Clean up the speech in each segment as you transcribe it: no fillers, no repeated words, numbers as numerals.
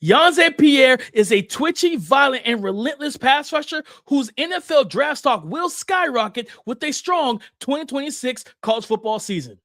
Yonzae Pierre is a twitchy, violent, and relentless pass rusher whose NFL draft stock will skyrocket with a strong 2026 college football season.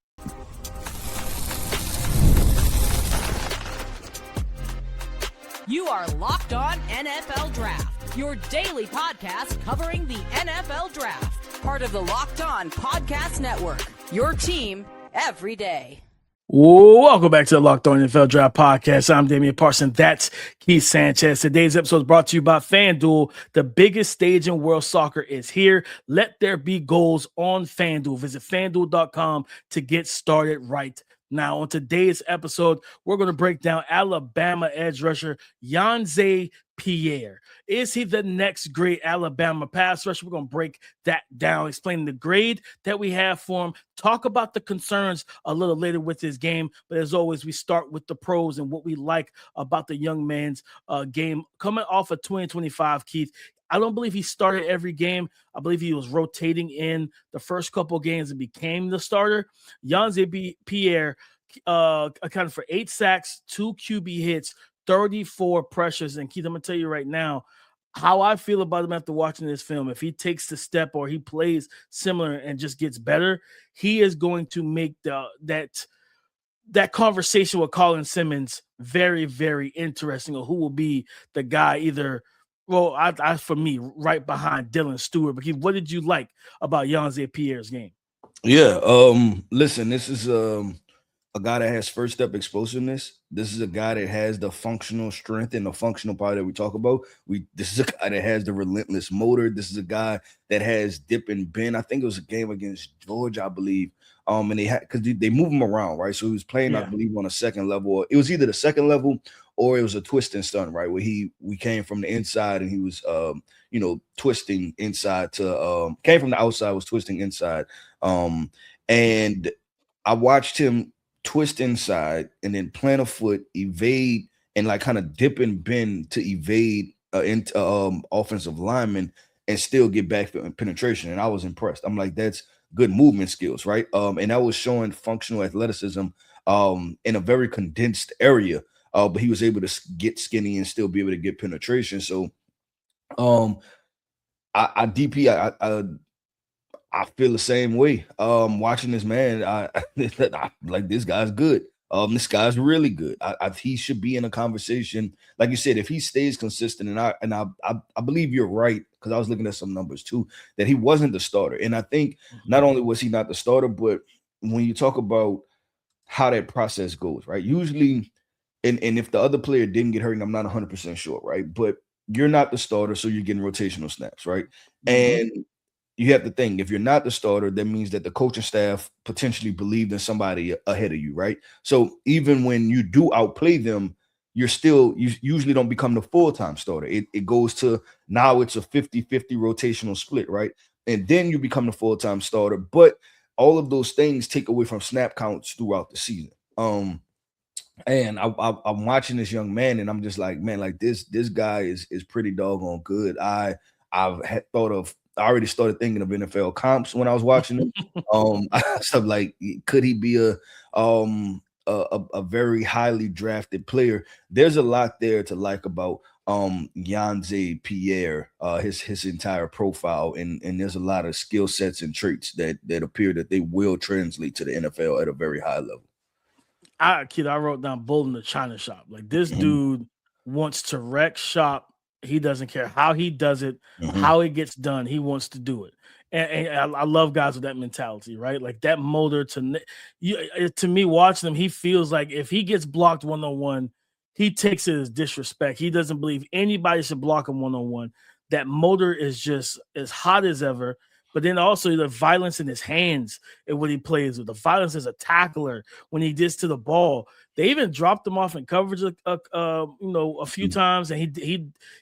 You are Locked On NFL Draft, your daily podcast covering the NFL Draft. Part of the Locked On Podcast Network, your team every day. Welcome back to the Locked On NFL Draft Podcast. I'm Damian Parson. That's Keith Sanchez. Today's episode is brought to you by FanDuel. The biggest stage in world soccer is here. Let there be goals on FanDuel. Visit FanDuel.com to get started right now. On today's episode, we're going to break down Alabama edge rusher Yonzae Pierre. Is he the next great Alabama pass rusher? We're going to break that down, explain the grade that we have for him, talk about the concerns a little later with his game. But as always, we start with the pros and what we like about the young man's game. Coming off of 2025, Keith, I don't believe he started every game. I believe he was rotating in the first couple of games and became the starter. Yonzae Pierre accounted for 8 sacks, 2 QB hits, 34 pressures. And Keith, I'm going to tell you right now how I feel about him after watching this film. If he takes the step or he plays similar and just gets better, he is going to make that conversation with Colin Simmons very, very interesting, or who will be the guy either. Well, I for me, right behind Dylan Stewart. But Keith, what did you like about Yonzae Pierre's game? Yeah, listen, this is a guy that has first step explosiveness. This is a guy that has the functional strength and the functional power that we talk about. This is a guy that has the relentless motor. This is a guy that has dip and bend. I think it was a game against Georgia, I believe. And they had, because they move him around, right? So he was playing, I believe, on a second level. It was either the second level or it was a twist and stun, right? Where we came from the inside and he was twisting inside to came from the outside, was twisting inside. And I watched him twist inside and then plant a foot, evade, and like kind of dip and bend to evade into offensive linemen and still get back penetration. And I was impressed. I'm like, that's good movement skills, right? And that was showing functional athleticism in a very condensed area. But he was able to get skinny and still be able to get penetration. So I feel the same way. Watching this man, I like, this guy's good. This guy's really good. He should be in a conversation. Like you said, if he stays consistent, and I believe you're right, because I was looking at some numbers too, that he wasn't the starter. And I think not only was he not the starter, but when you talk about how that process goes, right? Usually, and if the other player didn't get hurt, and I'm not 100% sure, right? But you're not the starter, so you're getting rotational snaps, right? And you have to think, if you're not the starter, that means that the coaching staff potentially believed in somebody ahead of you, right? So even when you do outplay them, you usually don't become the full-time starter. It goes to, now it's a 50-50 rotational split, right? And then you become the full-time starter. But all of those things take away from snap counts throughout the season. And I'm watching this young man, and I'm just like, man, like this guy is pretty doggone good. I already started thinking of NFL comps when I was watching him. Stuff like, could he be a very highly drafted player? There's a lot there to like about Yonzae Pierre, his entire profile, and there's a lot of skill sets and traits that appear that they will translate to the NFL at a very high level. I wrote down bull in the China shop. Like, this dude wants to wreck shop. He doesn't care how he does it, how it gets done. He wants to do it. And I love guys with that mentality, right? Like, that motor to me, watching him, he feels like if he gets blocked one-on-one, he takes it as disrespect. He doesn't believe anybody should block him one-on-one. That motor is just as hot as ever. But then also the violence in his hands and what he plays with, the violence as a tackler when he gets to the ball. They even dropped him off in coverage a few times, and he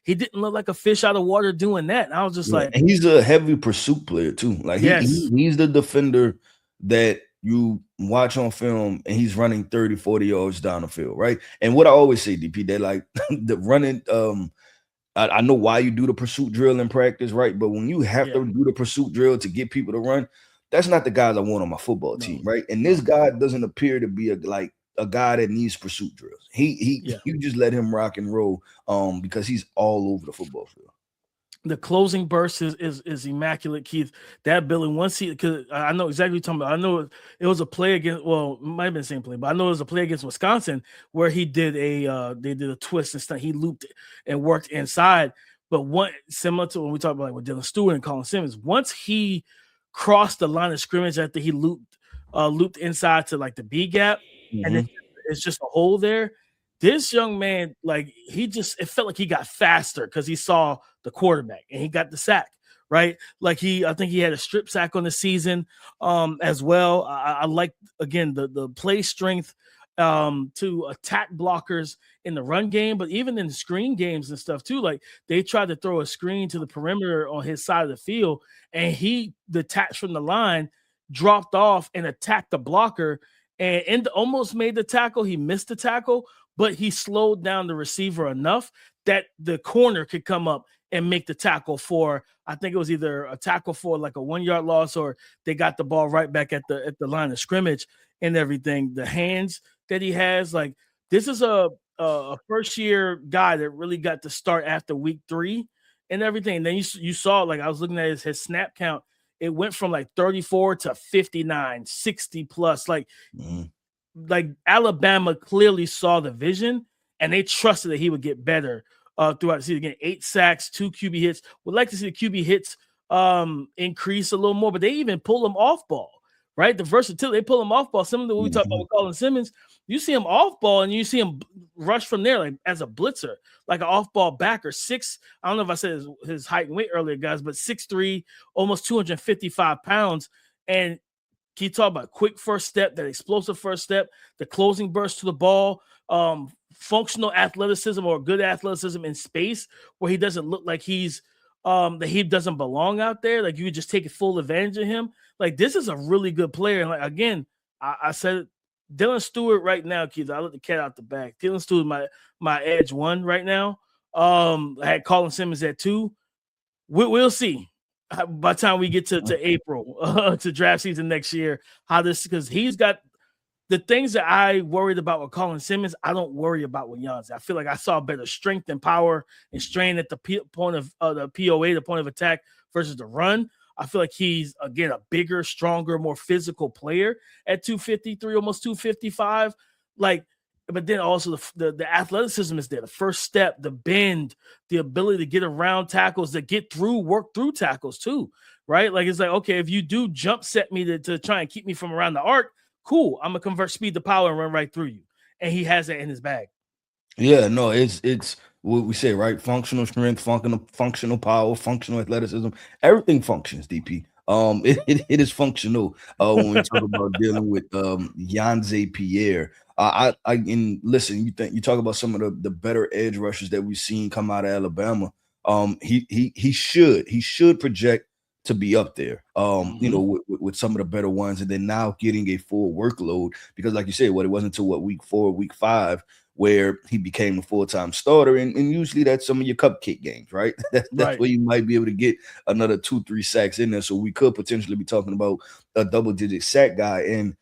didn't look like a fish out of water doing that. And I was just like, and he's a heavy pursuit player too. Like, he's the defender that you watch on film and he's running 30, 40 yards down the field, right? And what I always say, DP, that like the running I know why you do the pursuit drill in practice, right? But when you have to do the pursuit drill to get people to run, that's not the guys I want on my football team, right? And this guy doesn't appear to be a guy that needs pursuit drills. You just let him rock and roll because he's all over the football field. The closing burst is immaculate, Keith. That Billy, once because I know exactly what you're talking about. I know it was a play against, well, it might have been the same play, but I know it was a play against Wisconsin where he did they did a twist and stuff. He looped and worked inside. But similar to when we talk about with Dylan Stewart and Colin Simmons, once he crossed the line of scrimmage after he looped inside to like the B gap, and then it's just a hole there. This young man, like it felt like he got faster because he saw the quarterback and he got the sack, right? Like I think he had a strip sack on the season as well. I like, again, the play strength to attack blockers in the run game, but even in the screen games and stuff too. Like they tried to throw a screen to the perimeter on his side of the field, and he detached from the line, dropped off and attacked the blocker and almost made the tackle. He missed the tackle, but he slowed down the receiver enough that the corner could come up and make the tackle for, I think it was either a tackle for like a 1 yard loss, or they got the ball right back at the line of scrimmage and everything. The hands that he has, like this is a first year guy that really got to start after week 3 and everything. And then you saw, like I was looking at his snap count, it went from like 34 to 59, 60 plus. Like Alabama clearly saw the vision and they trusted that he would get better throughout the season. Again, 8 sacks, 2 QB hits. Would like to see the QB hits increase a little more, but they even pull him off ball, right? The versatility, they pull him off ball. Similar to what we talked about with Colin Simmons, you see him off ball and you see him rush from there like as a blitzer, like an off ball backer. I don't know if I said his height and weight earlier, guys, but 6'3", almost 255 pounds. And can you talk about quick first step, that explosive first step, the closing burst to the ball, functional athleticism or good athleticism in space where he doesn't look like he's that he doesn't belong out there. Like you would just take full advantage of him. Like this is a really good player. And like, again, I said it, Dylan Stewart right now, Keith, I let the cat out the bag. Dylan Stewart, my edge 1 right now. I had Colin Simmons at 2. We'll see by the time we get to April to draft season next year, how this, because he's got the things that I worried about with Colin Simmons, I don't worry about with Yonzae. I feel like I saw better strength and power and strain at the point of the POA, the point of attack versus the run. I feel like he's, again, a bigger, stronger, more physical player at 253, almost 255. Like, but then also the athleticism is there. The first step, the bend, the ability to get around tackles, to get through, work through tackles too, right? Like, it's like, okay, if you do jump set me to try and keep me from around the arc, cool. I'm going to convert speed to power and run right through you. And he has that in his bag. Yeah, no, it's what we say, right? Functional strength, functional power, functional athleticism. Everything functions, DP. It is functional when we talk about dealing with Yonzae Pierre. Listen, you talk about some of the better edge rushers that we've seen come out of Alabama. He should project to be up there, with some of the better ones, and then now getting a full workload because, like you said, it wasn't until week 4, week 5 where he became a full-time starter, and usually that's some of your cupcake games, right? That's right. Where you might be able to get another 2-3 sacks in there. So we could potentially be talking about a double-digit sack guy. And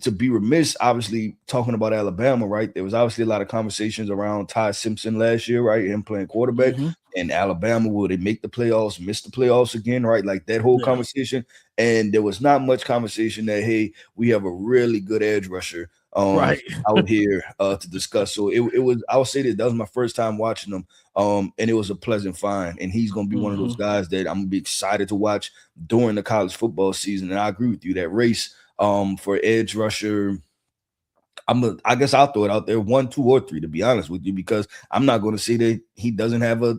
to be remiss, obviously, talking about Alabama, right? There was obviously a lot of conversations around Ty Simpson last year, right? Him playing quarterback. And Alabama, will they make the playoffs, miss the playoffs again, right? Like that whole conversation. And there was not much conversation that, hey, we have a really good edge rusher out here to discuss. So it was, I would say that was my first time watching him. And it was a pleasant find. And he's going to be one of those guys that I'm going to be excited to watch during the college football season. And I agree with you, that race for edge rusher, I guess I'll throw it out there 1, 2, or 3, to be honest with you, because I'm not going to say that he doesn't have a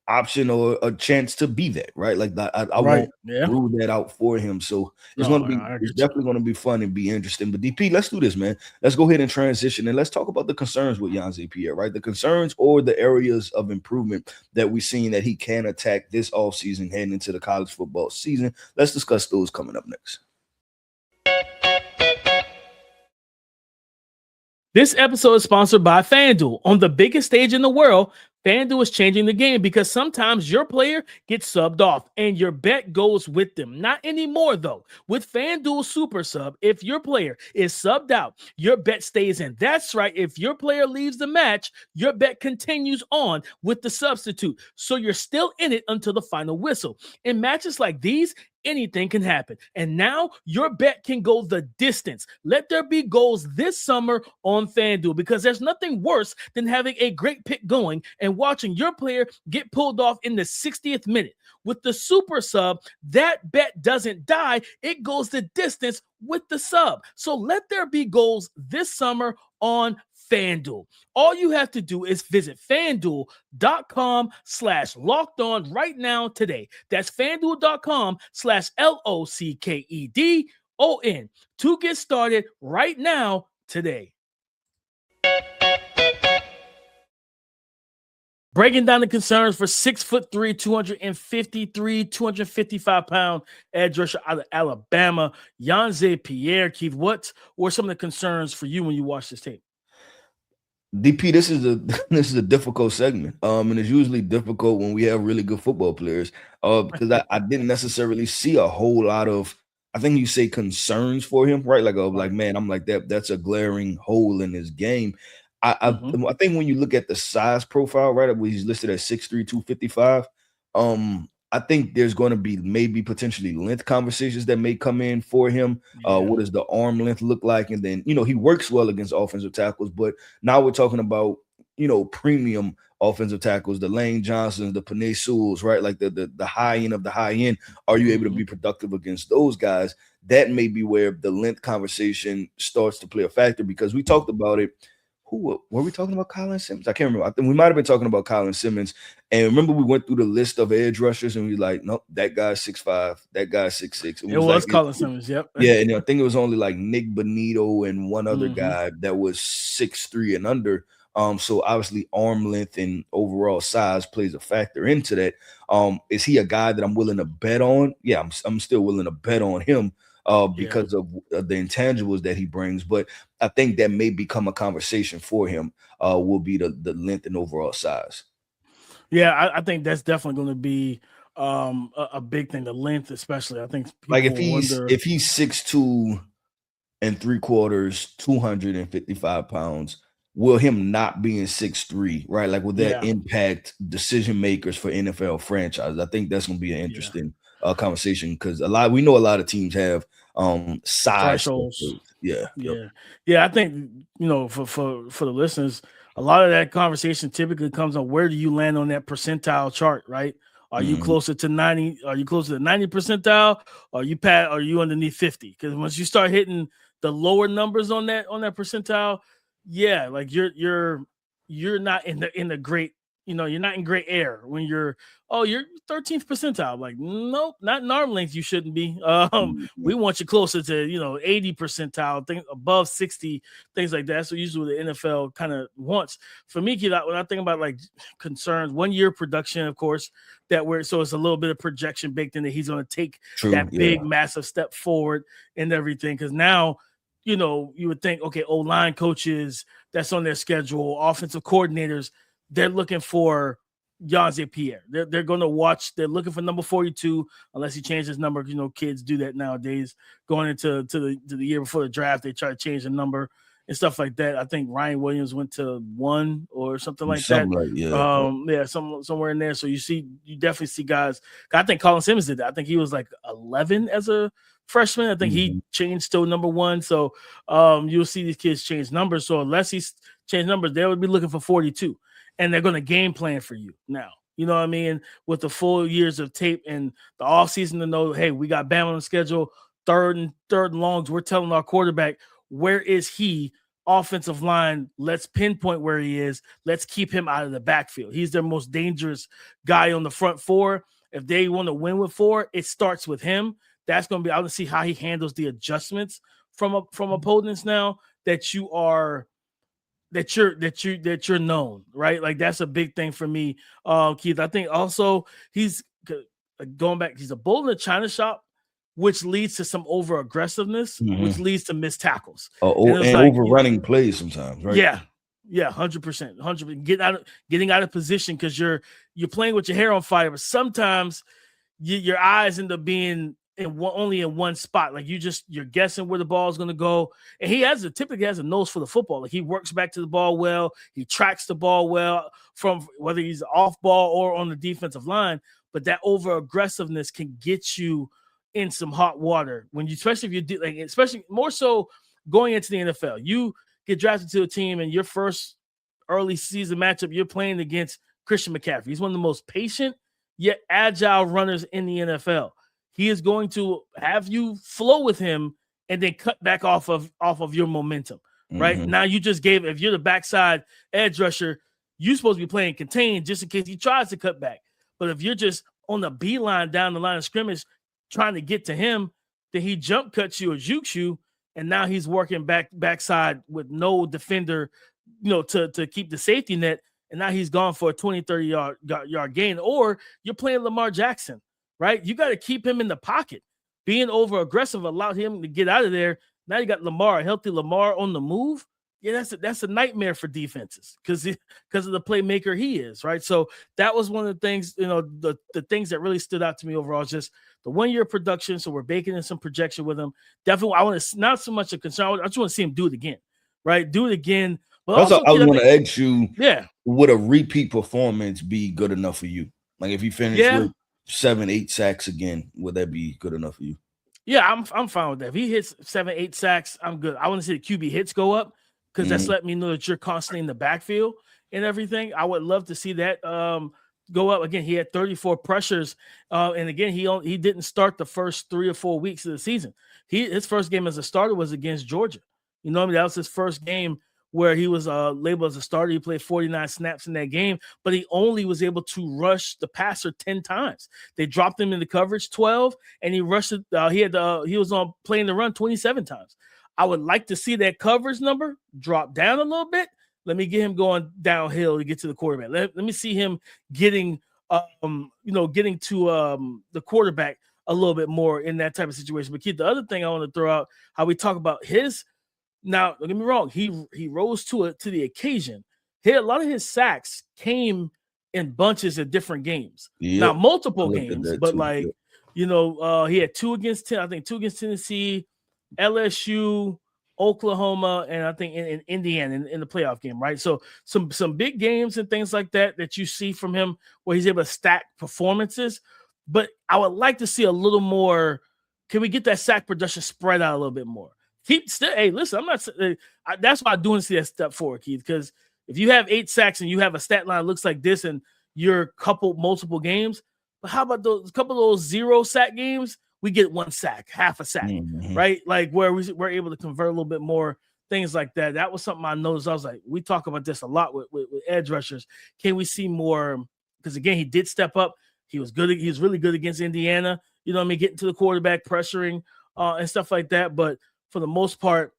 option or a chance to be that, right? Like that, I won't rule that out for him. So it's definitely going to be fun and be interesting. But DP, let's do this, man. Let's go ahead and transition and let's talk about the concerns with Yhonzae Pierre, right? The concerns or the areas of improvement that we've seen that he can attack this offseason heading into the college football season. Let's discuss those coming up next. This episode is sponsored by FanDuel. On the biggest stage in the world, FanDuel is changing the game because sometimes your player gets subbed off and your bet goes with them. Not anymore, though. With FanDuel Super Sub, if your player is subbed out, your bet stays in. That's right. If your player leaves the match, your bet continues on with the substitute. So you're still in it until the final whistle. In matches like these, anything can happen. And now your bet can go the distance. Let there be goals this summer on FanDuel, because there's nothing worse than having a great pick going and watching your player get pulled off in the 60th minute. With the super sub, that bet doesn't die. It goes the distance with the sub. So let there be goals this summer on FanDuel. All you have to do is visit FanDuel.com/lockedon right now today. That's FanDuel.com/LOCKEDON to get started right now today. Breaking down the concerns for 6'3", 255-pound edge rusher out of Alabama, Yonzae Pierre. Keith, what were some of the concerns for you when you watched this tape? DP, this is a difficult segment. And it's usually difficult when we have really good football players. Because I didn't necessarily see a whole lot of, I think you say, concerns for him, right? Like man, I'm like that's a glaring hole in his game. I think when you look at the size profile, right, where he's listed at 6'3", 255, I think there's going to be maybe potentially length conversations that may come in for him. What does the arm length look like? And then, he works well against offensive tackles, but now we're talking about, premium offensive tackles, the Lane Johnsons, the Penei Sewells, right? Like the high end of the high end. Are you able to be productive against those guys? That may be where the length conversation starts to play a factor, because we talked about it. Who were we talking about? Colin Simmons? I can't remember. I think we might have been talking about Colin Simmons. And remember, we went through the list of edge rushers, and we were like, nope, that guy's 6'5", that guy's 6'6". It was like, Colin Simmons, yep. Yeah, and I think it was only like Nick Bonito and one other guy that was 6'3" and under. So obviously arm length and overall size plays a factor into that. Is he a guy that I'm willing to bet on? Yeah, I'm still willing to bet on him. Because of the intangibles that he brings. But I think that may become a conversation for him, will be the length and overall size. Yeah, I think that's definitely going to be a big thing, the length especially. I think like if he's 6'2" and 3/4, 255 pounds, will him not being 6'3", right? Like, will that impact decision makers for NFL franchises? I think that's going to be an interesting conversation, because we know a lot of teams have size thresholds. Yeah. I think for the listeners, a lot of that conversation typically comes on where do you land on that percentile chart, right? Are you closer to 90? Are you closer to 90 percentile? Or are you underneath 50? Because once you start hitting the lower numbers on that percentile, like you're not in the great. You're not in great air when you're 13th percentile. Like, nope, not in arm length. You shouldn't be. We want you closer to 80 percentile, things above 60, things like that. So usually the NFL kind of wants. For me, when I think about like concerns, 1 year production, of course, so it's a little bit of projection baked in that he's going to take big, massive step forward and everything. Because now, you would think, okay, O-line coaches, that's on their schedule, offensive coordinators, they're looking for Yonzae Pierre. They're going to watch. They're looking for number 42, unless he changes his number. Kids do that nowadays. Going into the year before the draft, they try to change the number and stuff like that. I think Ryan Williams went to 1 or something like that. Somewhere in there. So you definitely see guys. I think Colin Simmons did that. I think he was like 11 as a freshman. I think he changed to number 1. So you'll see these kids change numbers. So unless he's changed numbers, they would be looking for 42. And they're going to game plan for you now. You know what I mean? With the full years of tape and the offseason to know, hey, we got Bama on the schedule, third and longs. We're telling our quarterback, where is he? Offensive line, let's pinpoint where he is. Let's keep him out of the backfield. He's their most dangerous guy on the front four. If they want to win with 4, it starts with him. That's going to be, I want to see how he handles the adjustments from opponents now that you're known, right? Like, that's a big thing for me, Keith. I think also he's going back. He's a bull in the china shop. which leads to some over aggressiveness, which leads to missed tackles. And overrunning plays sometimes, right? Yeah. Yeah, 100%. 100%. Getting out of position because you're playing with your hair on fire, but sometimes your eyes end up being only in one spot. Like you're guessing where the ball is going to go. And he typically has a nose for the football. Like he works back to the ball well. He tracks the ball well from whether he's off ball or on the defensive line. But that over aggressiveness can get you in some hot water especially more so going into the NFL. You get drafted to a team and your first early season matchup, you're playing against Christian McCaffrey. He's one of the most patient yet agile runners in the NFL. He is going to have you flow with him and then cut back off of your momentum, right? Now you just if you're the backside edge rusher, you're supposed to be playing contained just in case he tries to cut back. But if you're just on the beeline down the line of scrimmage trying to get to him, then he jump cuts you or jukes you, and now he's working backside with no defender, to keep the safety net, and now he's gone for a 20, 30-yard gain. Or you're playing Lamar Jackson, right? You got to keep him in the pocket. Being over-aggressive allowed him to get out of there. Now you got a healthy Lamar on the move. Yeah, that's a nightmare for defenses because of the playmaker he is, right? So that was one of the things, the things that really stood out to me overall is just the 1 year production. So we're baking in some projection with him. Definitely, I want to not so much a concern. I just want to see him do it again, right? Do it again. But also, I was going to ask you, yeah, would a repeat performance be good enough for you? Like if you finish with 7-8 sacks again, would that be good enough for you? Yeah, I'm fine with that. If he hits 7-8 sacks, I'm good. I want to see the QB hits go up because that's letting me know that you're constantly in the backfield and everything. I would love to see that go up. Again, he had 34 pressures, and again, he didn't start the first 3 or 4 weeks of the season. His first game as a starter was against Georgia. That was his first game where he was labeled as a starter. He played 49 snaps in that game, but he only was able to rush the passer 10 times. They dropped him into coverage 12, and he rushed it. He was on playing the run 27 times. I would like to see that coverage number drop down a little bit. Let me get him going downhill to get to the quarterback. Let me see him getting to the quarterback a little bit more in that type of situation. But Keith, the other thing I want to throw out, how we talk about his. Now, don't get me wrong. He rose to the occasion. A lot of his sacks came in bunches of different games. Yep. Now, multiple games, but too. He had 2 against Tennessee, LSU, Oklahoma, and I think in Indiana in the playoff game, right? So some big games and things like that you see from him where he's able to stack performances. But I would like to see a little more. Can we get that sack production spread out a little bit more? Hey, listen, I'm not. That's why I do want to see that step forward, Keith. Because if you have 8 sacks and you have a stat line that looks like this, and you're multiple games, but how about those couple of those 0 sack games? We get 1 sack, half a sack, right? Like where we're able to convert a little bit more, things like that. That was something I noticed. I was like, we talk about this a lot with edge rushers. Can we see more? Because again, he did step up. He was good. He was really good against Indiana. Getting to the quarterback, pressuring, and stuff like that. But for the most part,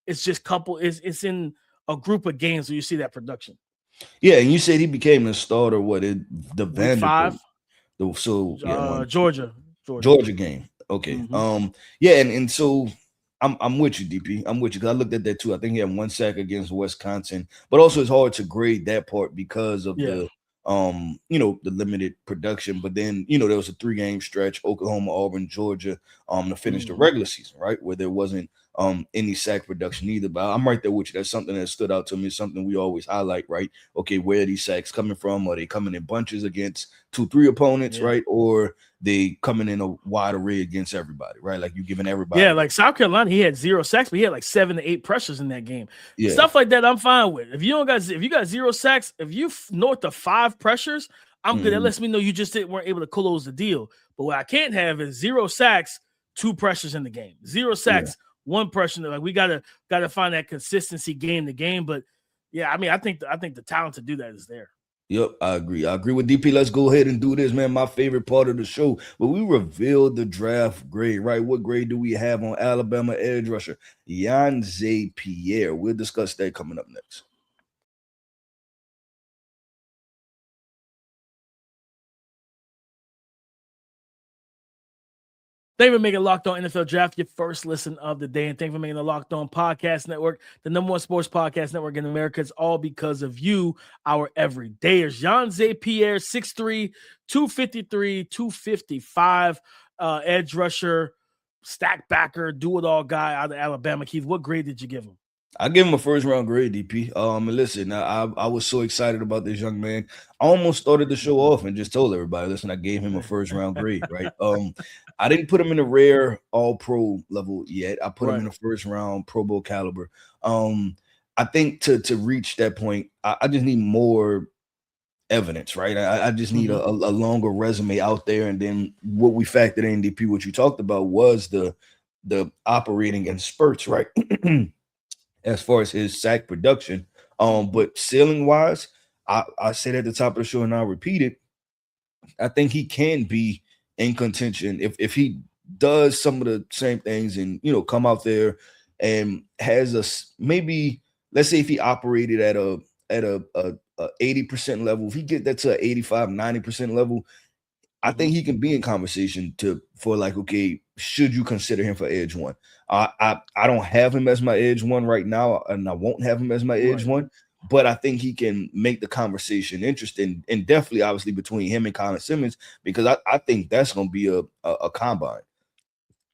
it's just it's in a group of games where you see that production. Yeah, and you said he became a starter. The Vanderbilt? 5. Georgia game. Okay. And so I'm with you, DP. I'm with you because I looked at that too. I think he had 1 sack against Wisconsin, but also it's hard to grade that part because of the limited production. But then there was a 3-game stretch: Oklahoma, Auburn, Georgia, to finish the regular season, right, where there wasn't any sack production either. But I'm right there with you. That's something that stood out to me. Something we always highlight, right? Okay, where are these sacks coming from? Are they coming in bunches against 2-3 opponents, right? Or they coming in a wide array against everybody, right? Like you giving everybody. Yeah, like South Carolina, he had 0 sacks, but he had like 7 to 8 pressures in that game. Yeah. Stuff like that, I'm fine with. If you got 0 sacks, if you north of 5 pressures, I'm good. That lets me know you just weren't able to close the deal. But what I can't have is 0 sacks, 2 pressures in the game. 0 sacks, 1 pressure. Like we gotta find that consistency game to game. But yeah, I mean, I think the talent to do that is there. Yep, I agree. I agree with DP. Let's go ahead and do this, man. My favorite part of the show, but we revealed the draft grade, right? What grade do we have on Alabama edge rusher Yonzae Pierre? We'll discuss that coming up next. Thank you for making Locked On NFL Draft your first listen of the day. And thank you for making the Locked On Podcast Network the #1 sports podcast network in America. It's all because of you, our everydayers. Yonzae Pierre, 6'3", 253, 255, edge rusher, stack backer, do-it-all guy out of Alabama. Keith, what grade did you give him? I give him a first-round grade, DP. And listen, I was so excited about this young man. I almost started the show off and just told everybody, listen, I gave him a first-round grade, right? I didn't put him in a rare all-pro level yet. I put him in a first-round Pro Bowl caliber. I think to reach that point, I just need more evidence, right? I just need a longer resume out there. And then what we factored in, DP, what you talked about was the operating in spurts, right? As far as his sack production. But ceiling wise, I said at the top of the show and I'll repeat it. I think he can be in contention if he does some of the same things and come out there and has maybe, let's say if he operated at a 80% level, if he get that to an 85, 90% level, I think he can be in conversation for like, okay, should you consider him for edge one? I don't have him as my edge one right now, and I won't have him as my edge one, but I think he can make the conversation interesting, and definitely, obviously, between him and Colin Simmons, because I think that's going to be a combine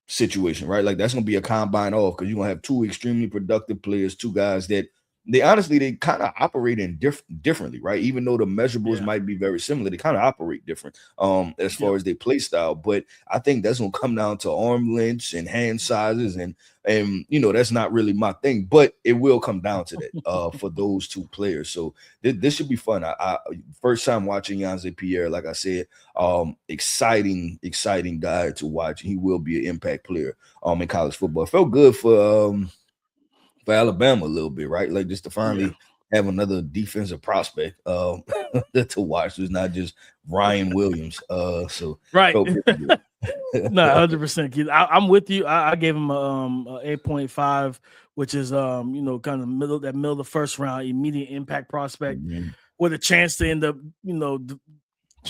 situation, right? Like that's going to be a combine off because you're going to have two extremely productive players, two guys that they kind of operate in differently, right? Even though the measurables might be very similar, they kind of operate different as far as their play style. But I think that's gonna come down to arm lengths and hand sizes, and that's not really my thing, but it will come down to that for those two players. So this should be fun. I first time watching Yonzae Pierre, like I said, exciting guy to watch. He will be an impact player in college football. It felt good for Alabama a little bit, right? Like just to finally have another defensive prospect to watch. It's not just Ryan Williams. So right. No, 100%, Keith. I'm with you. I gave him a 8.5, which is kind of middle of the first round, immediate impact prospect with a chance to end up,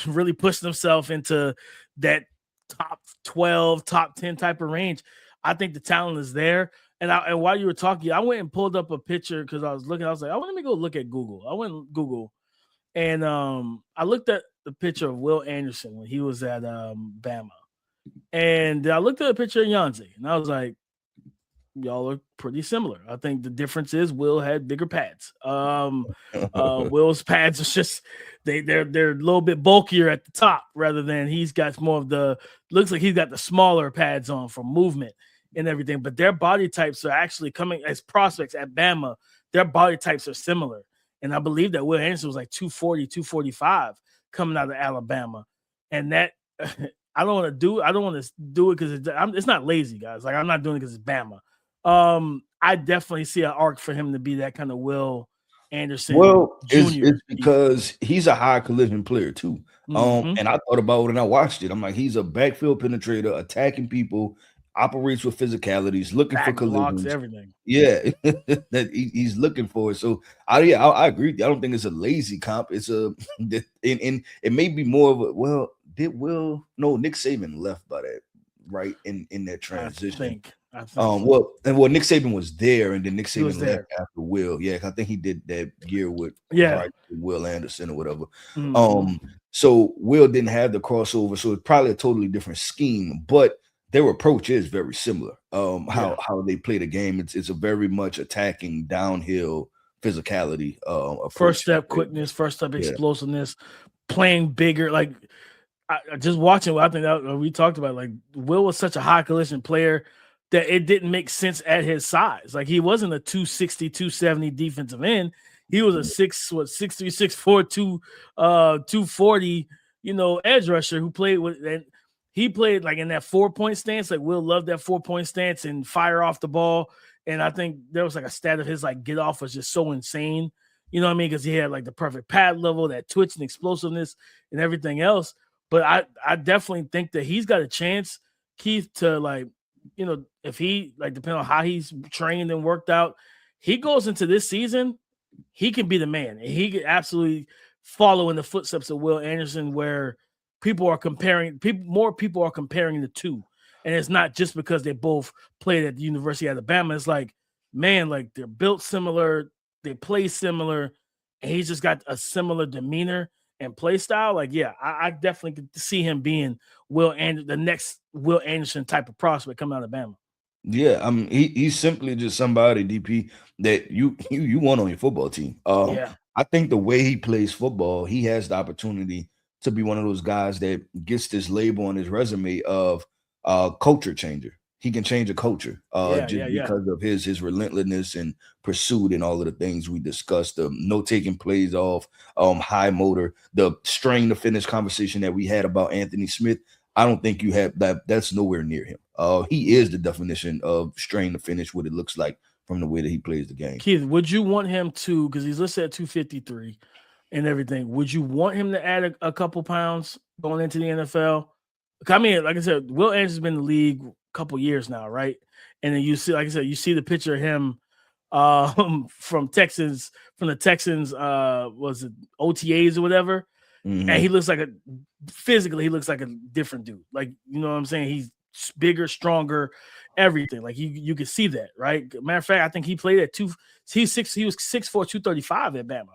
really pushing himself into that top 12, top 10 type of range. I think the talent is there. And while you were talking, I went and pulled up a picture because I was looking. I was like, let me go look at Google. I went to Google, and I looked at the picture of Will Anderson when he was at Bama, and I looked at a picture of Yonzae, and I was like, y'all are pretty similar. I think the difference is Will had bigger pads. Will's pads are just they're a little bit bulkier at the top rather than he's got more of looks like he's got the smaller pads on for movement and everything, but their body types are actually coming as prospects at Bama. Their body types are similar. And I believe that Will Anderson was like 240, 245 coming out of Alabama. And that I don't want to do it because it's not lazy, guys. Like I'm not doing it because it's Bama. I definitely see an arc for him to be that kind of Will Anderson. Well, it's because he's a high collision player too. And I thought about it and I watched it. I'm like, he's a backfield penetrator, attacking people, operates with physicalities, looking for collisions, everything. Yeah, that he's looking for it. So I agree. I don't think it's a lazy comp. It's and it may be more of a Nick Saban left by that, right? In that transition. I think well, Nick Saban was there, and then Nick Saban left after Will. Yeah, I think he did that year with Will Anderson or whatever. So Will didn't have the crossover, so it's probably a totally different scheme, but their approach is very similar. How they play the game, it's a very much attacking downhill physicality. First step quickness, first step explosiveness, playing bigger. Like just watching, I think that we talked about. Like Will was such a high collision player that it didn't make sense at his size. Like he wasn't a 260, 270 defensive end. He was a 6'3", 6'4", 240, edge rusher who played with. And he played like in that 4-point stance. Like Will loved that 4-point stance and fire off the ball. And I think there was like a stat of his like get off was just so insane. You know what I mean? Because he had like the perfect pad level, that twitch and explosiveness and everything else. But I definitely think that he's got a chance, Keith, to like, if he like depending on how he's trained and worked out, he goes into this season, he can be the man. And he could absolutely follow in the footsteps of Will Anderson, where more people are comparing the two. And it's not just because they both played at the University of Alabama. It's like, man, like they're built similar, they play similar, and he's just got a similar demeanor and play style. Like, yeah, I definitely could see him being the next Will Anderson type of prospect coming out of Alabama. Yeah, he's simply just somebody, DP, that you want on your football team. Yeah. I think the way he plays football, he has the opportunity to be one of those guys that gets this label on his resume of culture changer. He can change a culture because of his relentlessness and pursuit and all of the things we discussed. No taking plays off, high motor, the strain to finish conversation that we had about Anthony Smith. I don't think you have that. That's nowhere near him. He is the definition of strain to finish, what it looks like from the way that he plays the game. Keith, would you want him to, because he's listed at 253 and everything, would you want him to add a couple pounds going into the NFL? I mean, like I said, Will Anderson's been in the league a couple years now, right? And then you see, like I said, you see the picture of him from the Texans, was it OTAs or whatever? Mm-hmm. And he looks like physically, he looks like a different dude. Like, you know what I'm saying? He's bigger, stronger, everything. Like you can see that, right? Matter of fact, I think he played at he was 6'4", 235 at Bama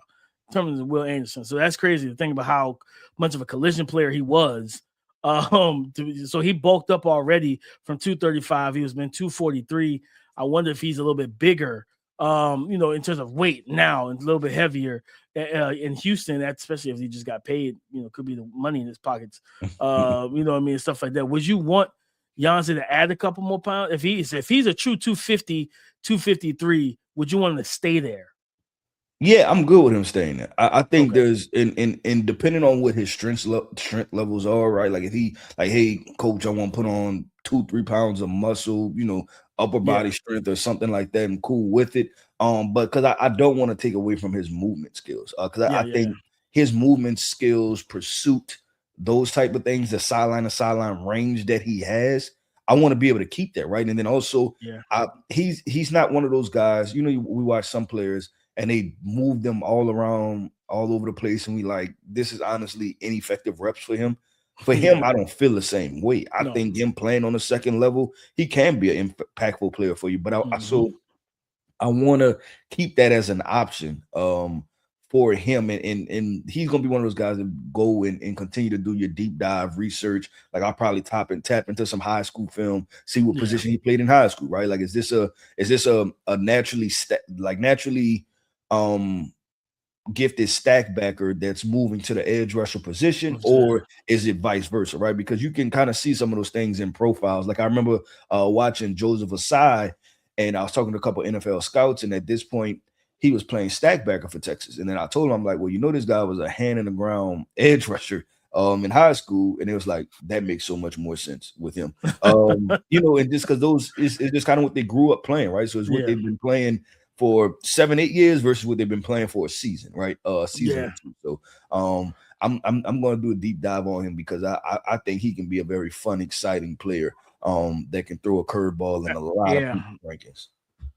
in terms of Will Anderson. So that's crazy to think about how much of a collision player he was. So he bulked up already from 235. He was been 243. I wonder if he's a little bit bigger, in terms of weight now, and a little bit heavier in Houston, especially if he just got paid, could be the money in his pockets, stuff like that. Would you want Yhonzae to add a couple more pounds? If he's a true 250, 253, would you want him to stay there? Yeah, I'm good with him staying there. I think there's in depending on what his strength levels are, right? Like if he like, hey, coach, I want to put on 2-3 pounds of muscle, upper body strength or something like that, I'm cool with it. But because I don't want to take away from his movement skills. Because I think his movement skills, pursuit, those type of things, the sideline to sideline range that he has, I want to be able to keep that, right? And then also, he's not one of those guys. We watch some players and they move them all around, all over the place, and we like, this is honestly ineffective reps for him. For him, I don't feel the same way. I think him playing on the second level, he can be an impactful player for you. But I want to keep that as an option for him. And he's going to be one of those guys that go and continue to do your deep dive research. Like I'll probably tap into some high school film, see what position he played in high school, right? Like, is this a naturally gifted stack backer that's moving to the edge rusher position, or is it vice versa, right? Because you can kind of see some of those things in profiles. Like I remember watching Joseph Asai, and I was talking to a couple NFL scouts, and at this point he was playing stack backer for Texas. And then I told him, I'm like, well, this guy was a hand in the ground edge rusher in high school, and it was like, that makes so much more sense with him. And just because it's just kind of what they grew up playing, right? So it's what they've been playing for 7-8 years versus what they've been playing for a season, right? Season or two. So I'm going to do a deep dive on him because I think he can be a very fun, exciting player that can throw a curveball in a lot of people's rankings.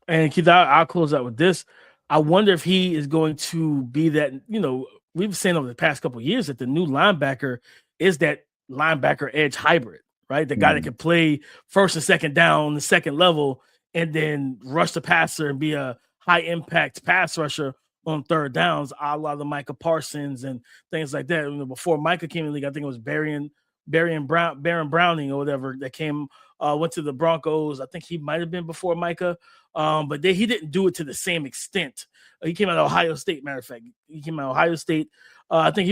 And Keith, I'll close out with this. I wonder if he is going to be that, we've been saying over the past couple of years that the new linebacker is that linebacker edge hybrid, right? The guy that can play first and second down, the second level, and then rush the passer and be a high impact pass rusher on third downs, a la the Micah Parsons and things like that. Before Micah came in the league, I think it was Baron Browning or whatever that came, went to the Broncos. I think he might have been before Micah, but he didn't do it to the same extent. He came out of Ohio State, matter of fact. He came out of Ohio State. I think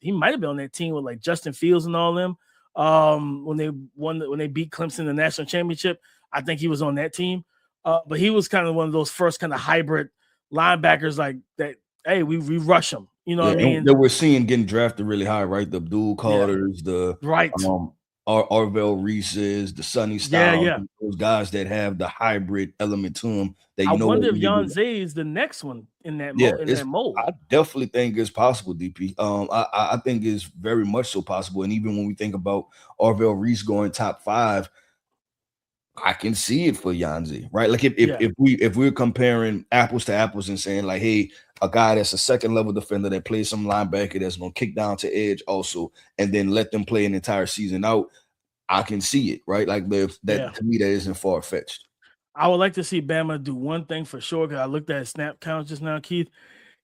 he might have been on that team with like Justin Fields and all them when they beat Clemson in the national championship. I think he was on that team. But he was kind of one of those first kind of hybrid linebackers like that. Hey, we rush them. You know what I mean? That we're seeing getting drafted really high, right? The Abdul Carters, the Arvell Reese's, the Sonny Styles, those guys that have the hybrid element to them. I wonder if Yonzae is the next one in that mold. I definitely think it's possible, DP. I think it's very much so possible. And even when we think about Arvell Reese going top 5, I can see it for Yhonzae, right? Like if we're comparing apples to apples and saying like, hey, a guy that's a second level defender that plays some linebacker that's going to kick down to edge also, and then let them play an entire season out. I can see it, right? Like to me, that isn't far fetched. I would like to see Bama do one thing for sure, because I looked at his snap counts just now, Keith.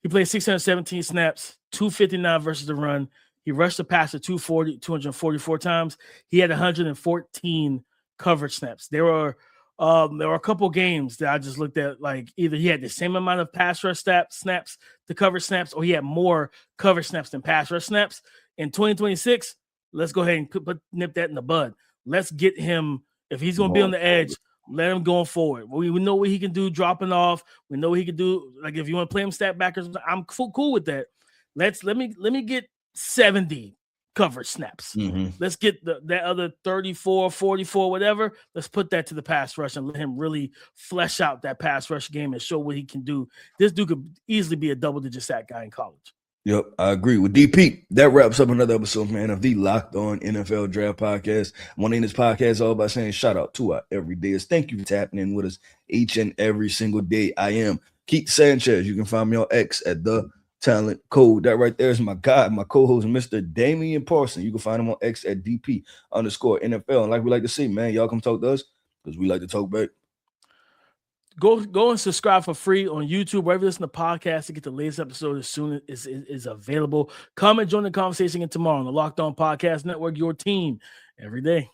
He played 617 snaps, 259 versus the run. He rushed the passer 244 times. He had 114 coverage snaps. There were a couple games that I just looked at, like either he had the same amount of pass rush snaps to coverage snaps, or he had more coverage snaps than pass rush snaps. In 2026, let's go ahead and nip that in the bud. Let's get him, if he's going to be on the edge, let him going forward. We know what he can do dropping off. We know what he can do. Like if you want to play him stat backers, I'm cool with that. Let me get 70 coverage snaps. Let's get that other 34, 44, whatever. Let's put that to the pass rush and let him really flesh out that pass rush game and show what he can do. This dude could easily be a double-digit sack guy in college. Yep, I agree with DP. That wraps up another episode, man, of the Locked On NFL Draft Podcast. I'm going to end this podcast all by saying shout out to our everydayers. Thank you for tapping in with us each and every single day. I am Keith Sanchez. You can find me on X at The Talent Code. That right there is my guy, my co-host, Mr. Damian Parson. You can find him on X at DP_NFL. And like we like to say, man, y'all come talk to us because we like to talk back. Go and subscribe for free on YouTube, wherever you listen to podcasts, to get the latest episode as soon as it is available. Come and join the conversation again tomorrow on the Locked On Podcast Network, your team every day.